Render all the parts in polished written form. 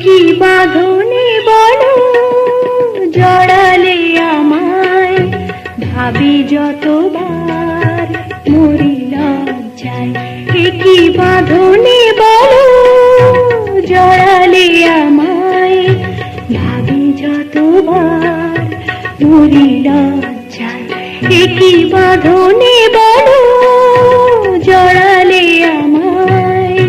কি বাঁধনে বলো জড়ালে আমায়, ভাবি যতবার মরি লজ্জায়। কি বাঁধনে বলো জড়ালে আমায়, ভাবি যতবার মরি লজ্জায়। কি বাঁধনে বলো জড়ালে আমায়।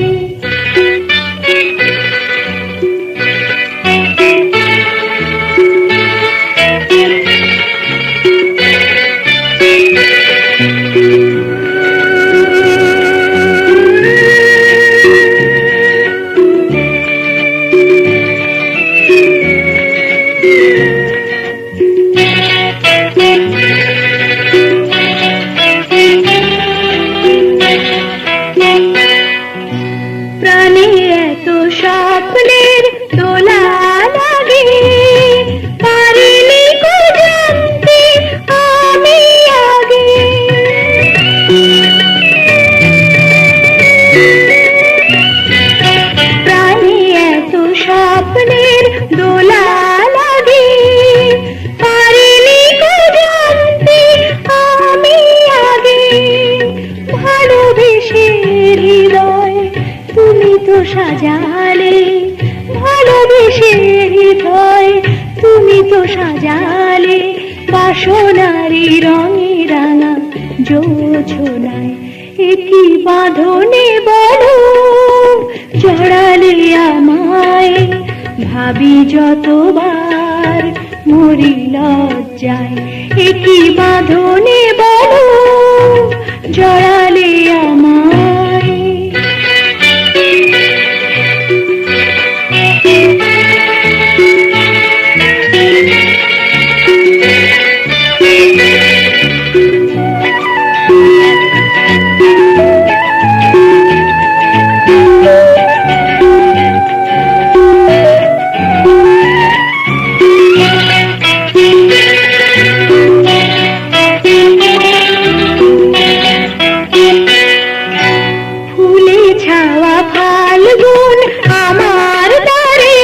প্রাণে এত স্বপ্নের দোলা লাগে, পারিনি কো জানতে আমি আগে। প্রাণে এত স্বপ্নের দোলা লাগে, পারিনি কো জানতে আমি আগে। ভালোবেসে হৃদয় তুমি তো সাজালে, ভালোবেসে হৃদয় তুমি তো সাজালে, বাসনারি রঙে রাঙা জোছনায়। কি বাঁধনে বলো জড়ালে আমায়, ভাবি যতবার মরি লজ্জায়। কি বাঁধনে বলো জড়ালে আমায়। ফুলে ছাওয়া ফাল্গুন আমার দ্বারে,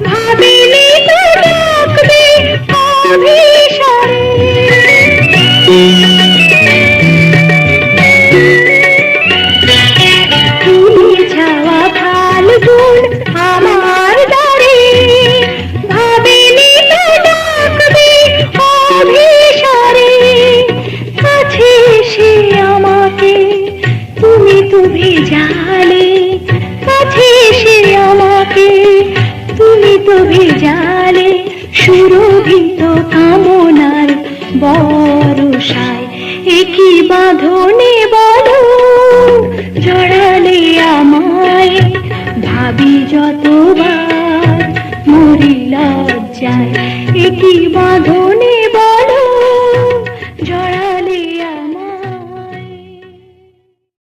ভাবিনি তো ডাকবে অভিসারে। ফুলে ছাওয়া ফাল্গুন আমার দ্বারে, ভাবিনি তো ডাকবে অভিসারে। কাছে এসে আমাকে তুমি তো ভেজালে, কাছে এসে আমাকে তুমি তো ভেজালে, সুরভিত কামনার বরসায়। কি বাঁধনে বলো জড়ালে আমায়, ভাবি যতবার মরি লজ্জায়। কি বাঁধনে